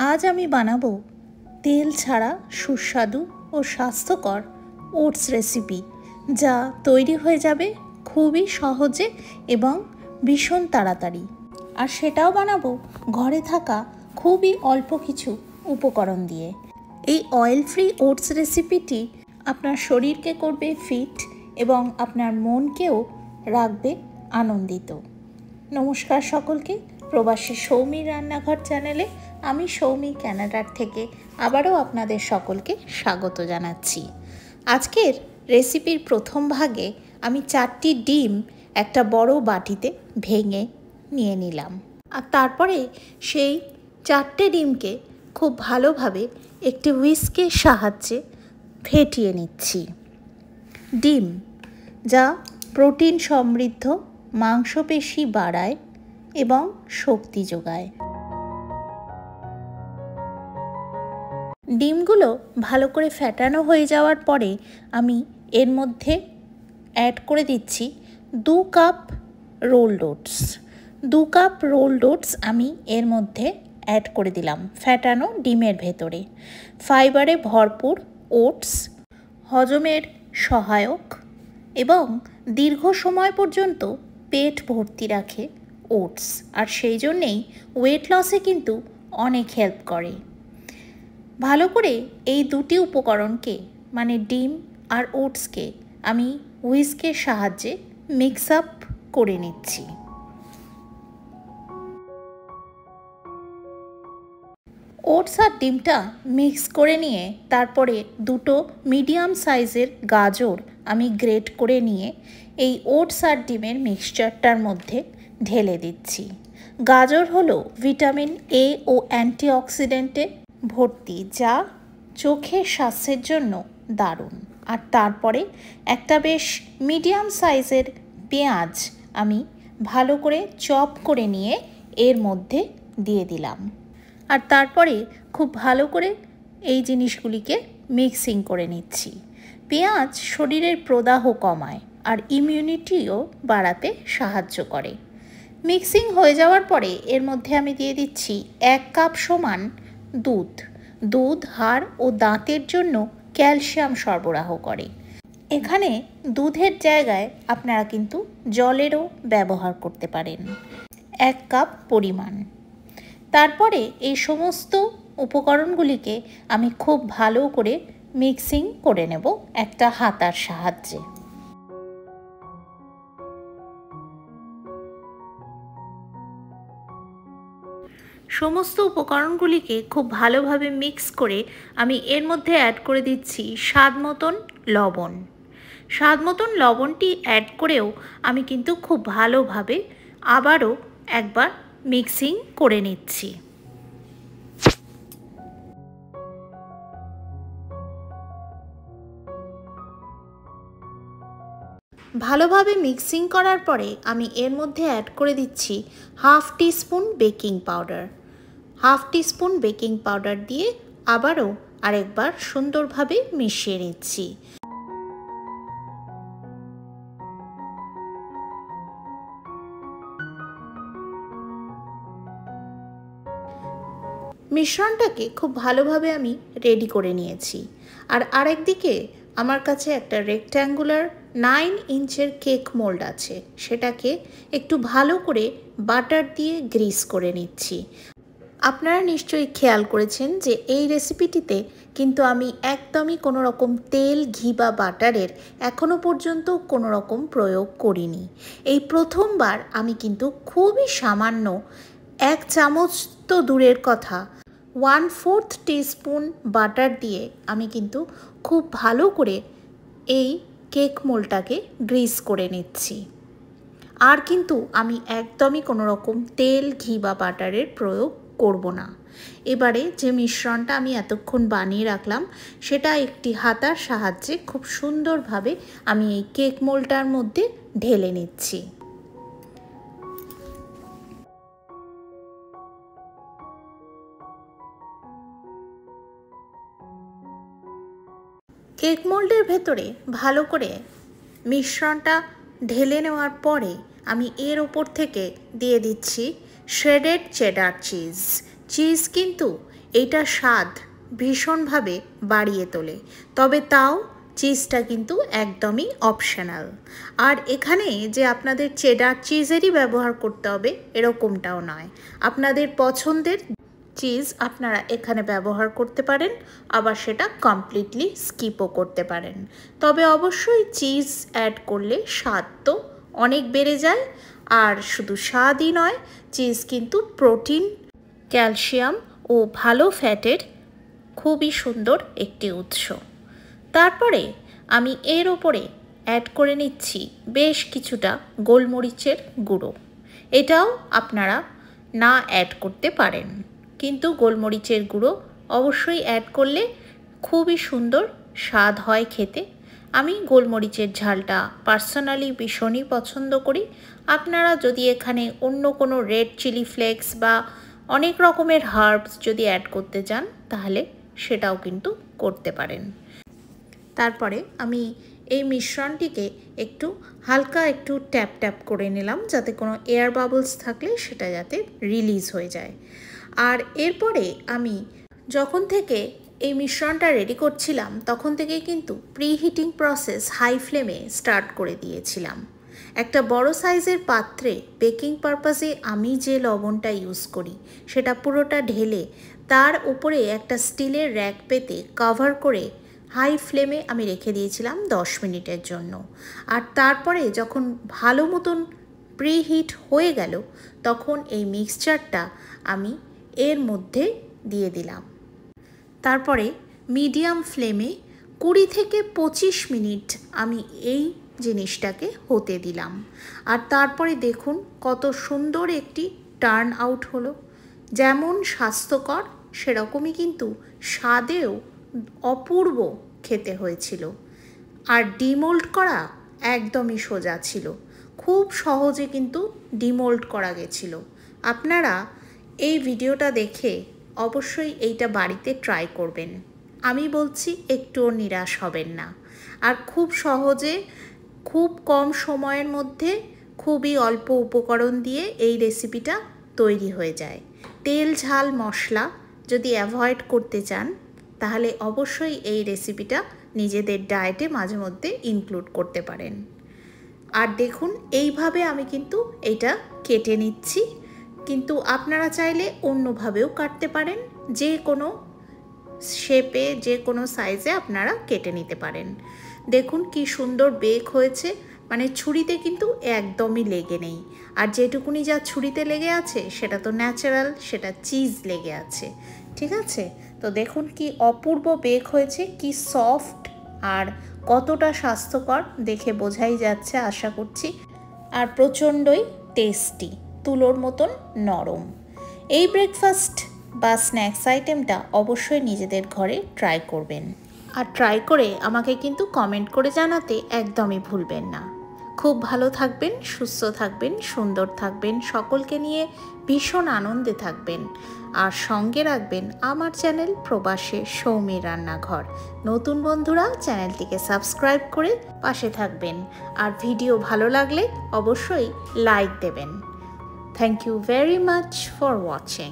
আজ আমি বানাবো তেল ছাড়া সুস্বাদু ও স্বাস্থ্যকর ওটস রেসিপি, যা তৈরি হয়ে যাবে খুবই সহজে এবং ভীষণ তাড়াতাড়ি। আর সেটাও বানাবো ঘরে থাকা খুবই অল্প কিছু উপকরণ দিয়ে। এই অয়েল ফ্রি ওটস রেসিপিটি আপনার শরীরকে করবে ফিট এবং আপনার মনকেও রাখবে আনন্দিত। নমস্কার সকলকে, প্রবাসী সৌমির রান্নাঘর চ্যানেলে আমি সৌমি ক্যানাডার থেকে আবারও আপনাদের সকলকে স্বাগত জানাচ্ছি। আজকের রেসিপির প্রথম ভাগে আমি 4টি ডিম একটা বড় বাটিতে ভেঙে নিয়ে নিলাম, আর তারপরে সেই 4টে ডিমকে খুব ভালোভাবে একটি হুইস্কের সাহায্যে ফেটিয়ে নিচ্ছি। ডিম, যা প্রোটিন সমৃদ্ধ, মাংসপেশি বাড়ায় এবং শক্তি যোগায়। ডিমগুলো ভালো করে ফেটানো হয়ে যাওয়ার পরে আমি এর মধ্যে অ্যাড করে দিচ্ছি 2 cup rolled oats. 2 cup rolled oats আমি এর মধ্যে অ্যাড করে দিলাম ফেটানো ডিমের ভেতরে। ফাইবারে ভরপুর ওটস হজমের সহায়ক এবং দীর্ঘ সময় পর্যন্ত পেট ভর্তি রাখে ওটস, আর সেই জন্যেই ওয়েট লসে কিন্তু অনেক হেল্প করে। ভালো করে এই দুটি উপকরণকে মানে ডিম আর ওটসকে আমি হুইস্কের সাহায্যে মিক্স আপ করে নিচ্ছি। ওটস আর ডিমটা মিক্স করে নিয়ে তারপরে 2টো মিডিয়াম সাইজের গাজর আমি গ্রেট করে নিয়ে এই ওটস আর ডিমের মিক্সচারটার মধ্যে ঢেলে দিচ্ছি। গাজর হলো ভিটামিন এ ও অ্যান্টিঅক্সিডেন্টে ভর্তি, যা চোখের স্বাস্থ্যের জন্য দারুণ। আর তারপরে একটা বেশ মিডিয়াম সাইজের পেঁয়াজ আমি ভালো করে চপ করে নিয়ে এর মধ্যে দিয়ে দিলাম, আর তারপরে খুব ভালো করে এই জিনিসগুলিকে মিক্সিং করে নিচ্ছি। পেঁয়াজ শরীরের প্রদাহ কমায় আর ইমিউনিটিও বাড়াতে সাহায্য করে। মিক্সিং হয়ে যাওয়ার পরে এর মধ্যে আমি দিয়ে দিচ্ছি 1 কাপ সমান দুধ। দুধ হাড় ও দাঁতের জন্য ক্যালসিয়াম সরবরাহ করে। এখানে দুধের জায়গায় আপনারা কিন্তু জলেরও ব্যবহার করতে পারেন। 1 কাপ পরিমাণ। তারপরে এই সমস্ত উপকরণগুলিকে আমি খুব ভালো করে মিক্সিং করে নেব একটা হাতার সাহায্যে। সমস্ত উপকরণগুলিকে খুব ভালোভাবে মিক্স করে আমি এর মধ্যে অ্যাড করে দিচ্ছি স্বাদ মতন লবণ। স্বাদ মতন লবণটি অ্যাড করেও আমি কিন্তু খুব ভালোভাবে আবারও একবার মিক্সিং করে নিচ্ছি। ভালোভাবে মিক্সিং করার পরে আমি এর মধ্যে অ্যাড করে দিচ্ছি 1/2 teaspoon baking powder. 1/2 teaspoon baking powder দিয়ে আবারও আরেকবার সুন্দরভাবে মিশিয়ে নিচ্ছি। মিশ্রণটাকে খুব ভালোভাবে আমি রেডি করে নিয়েছি। আর আরেকদিকে আমার কাছে একটা রেক্ট্যাঙ্গুলার 9 ইঞ্চের কেক মোল্ড আছে, সেটাকে একটু ভালো করে বাটার দিয়ে গ্রিস করে নিচ্ছি। আপনারা নিশ্চয়ই খেয়াল করেছেন যে এই রেসিপিটিতে কিন্তু আমি একদমই কোনো রকম তেল, ঘি বা বাটারের এখনও পর্যন্ত কোনো রকম প্রয়োগ করিনি। এই প্রথমবার আমি কিন্তু খুবই সামান্য 1 চামচ তো দূরের কথা 1/4 টিস্পুন বাটার দিয়ে আমি কিন্তু খুব ভালো করে এই কেক মোল্ডটাকে গ্রিস করে নিচ্ছি। আর কিন্তু আমি একদমই কোনো রকম তেল, ঘি বা বাটারের প্রয়োগ করব না। এবারে যে মিশ্রণটা আমি এতক্ষণ বানিয়ে রাখলাম সেটা একটি হাতার সাহায্যে খুব সুন্দরভাবে আমি এই কেক মোল্ডটার মধ্যে ঢেলে নিচ্ছি। কেক মোল্ডের ভেতরে ভালো করে মিশ্রণটা ঢেলে নেওয়ার পরে আমি এর ওপর থেকে দিয়ে দিচ্ছি শ্রেডেড চেডার চিজ। চিজ কিন্তু এটা স্বাদ ভীষণভাবে বাড়িয়ে তোলে। তবে তাও চিজটা কিন্তু একদমই অপশনাল। আর এখানে যে আপনাদের চেডার চিজেরই ব্যবহার করতে হবে এরকমটাও নয়, আপনাদের পছন্দের চিজ আপনারা এখানে ব্যবহার করতে পারেন, আবার সেটা কমপ্লিটলি স্কিপও করতে পারেন। তবে অবশ্যই চিজ অ্যাড করলে স্বাদ তো অনেক বেড়ে যায়। আর শুধু স্বাদই নয়, চিজ কিন্তু প্রোটিন, ক্যালসিয়াম ও ভালো ফ্যাটের খুবই সুন্দর একটি উৎস। তারপরে আমি এর ওপরে অ্যাড করে নিচ্ছি বেশ কিছুটা গোলমরিচের গুঁড়ো। এটাও আপনারা না অ্যাড করতে পারেন, কিন্তু গোলমরিচের গুঁড়ো অবশ্যই অ্যাড করলে খুবই সুন্দর স্বাদ হয় খেতে। আমি গোলমরিচের ঝালটা পার্সোনালি ভীষণই পছন্দ করি। আপনারা যদি এখানে অন্য কোনো রেড চিলি ফ্লেক্স বা অনেক রকমের হার্বস যদি অ্যাড করতে চান তাহলে সেটাও কিন্তু করতে পারেন। তারপরে আমি এই মিশ্রণটিকে একটু হালকা একটু ট্যাপ ট্যাপ করে নিলাম, যাতে কোনো এয়ার বাবলস থাকলে সেটা যাতে রিলিজ হয়ে যায়। আর এরপরে আমি যখন থেকে এই মিশ্রণটা রেডি করছিলাম তখন থেকেই কিন্তু প্রিহিটিং প্রসেস হাই ফ্লেমে স্টার্ট করে দিয়েছিলাম। একটা বড় সাইজের পাত্রে বেকিং পারপাসে আমি যে লবণটা ইউজ করি সেটা পুরোটা ঢেলে তার উপরে একটা স্টিলের র্যাক পেতে কভার করে হাই ফ্লেমে আমি রেখে দিয়েছিলাম 10 মিনিটের জন্য। আর তারপরে যখন ভালো মতন প্রিহিট হয়ে গেল তখন এই মিক্সচারটা আমি এর মধ্যে দিয়ে দিলাম। তারপরে মিডিয়াম ফ্লেমে 20 থেকে 25 মিনিট আমি এই জিনিসটাকে হতে দিলাম। আর তারপরে দেখুন কত সুন্দর একটি টার্ন আউট হলো। যেমন স্বাস্থ্যকর সেরকমই কিন্তু স্বাদেও অপূর্ব খেতে হয়েছিল। আর ডিমোল্ড করা একদমই সোজা ছিল, খুব সহজে কিন্তু ডিমোল্ড করা গেছিল। আপনারা এই ভিডিওটা দেখে অবশ্যই এইটা বাড়িতে ট্রাই করবেন, আমি বলছি একটুও নিরাশ হবেন না। আর খুব সহজে খুব কম সময়ের মধ্যে খুবই অল্প উপকরণ দিয়ে এই রেসিপিটা তৈরি হয়ে যায়। তেল ঝাল মশলা যদি অ্যাভয়েড করতে চান তাহলে অবশ্যই এই রেসিপিটা নিজেদের ডায়েটে মাঝে মধ্যে ইনক্লুড করতে পারেন। আর দেখুন এইভাবে আমি কিন্তু এটা কেটে নিচ্ছি, কিন্তু আপনারা চাইলে অন্যভাবেও কাটতে পারেন, যে কোনো শেপে যে কোনো সাইজে আপনারা কেটে নিতে পারেন। দেখুন কি সুন্দর বেক হয়েছে, মানে ছুরিতে কিন্তু একদমই লেগে নেই। আর যেটুকুনি যা ছুরিতে লেগে আছে সেটা তো ন্যাচারাল, সেটা চিজ লেগে আছে। ঠিক আছে, তো দেখুন কি অপূর্ব বেক হয়েছে, কি সফট আর কতটা স্বাস্থ্যকর দেখে বোঝাই যাচ্ছে আশা করছি। আর প্রচণ্ডই টেস্টি, তুলোর মতন নরম। এই ব্রেকফাস্ট বা স্ন্যাক্স আইটেমটা অবশ্যই নিজেদের ঘরে ট্রাই করবেন। আর ট্রাই করে আমাকে কিন্তু কমেন্ট করে জানাতে একদমই ভুলবেন না। খুব ভালো থাকবেন, সুস্থ থাকবেন, সুন্দর থাকবেন, সকলকে নিয়ে ভীষণ আনন্দে থাকবেন। আর সঙ্গে রাখবেন আমার চ্যানেল প্রবাসে সৌমির রান্নাঘর। নতুন বন্ধুরা চ্যানেলটিকে সাবস্ক্রাইব করে পাশে থাকবেন। আর ভিডিও ভালো লাগলে অবশ্যই লাইক দেবেন। Thank you very much for watching.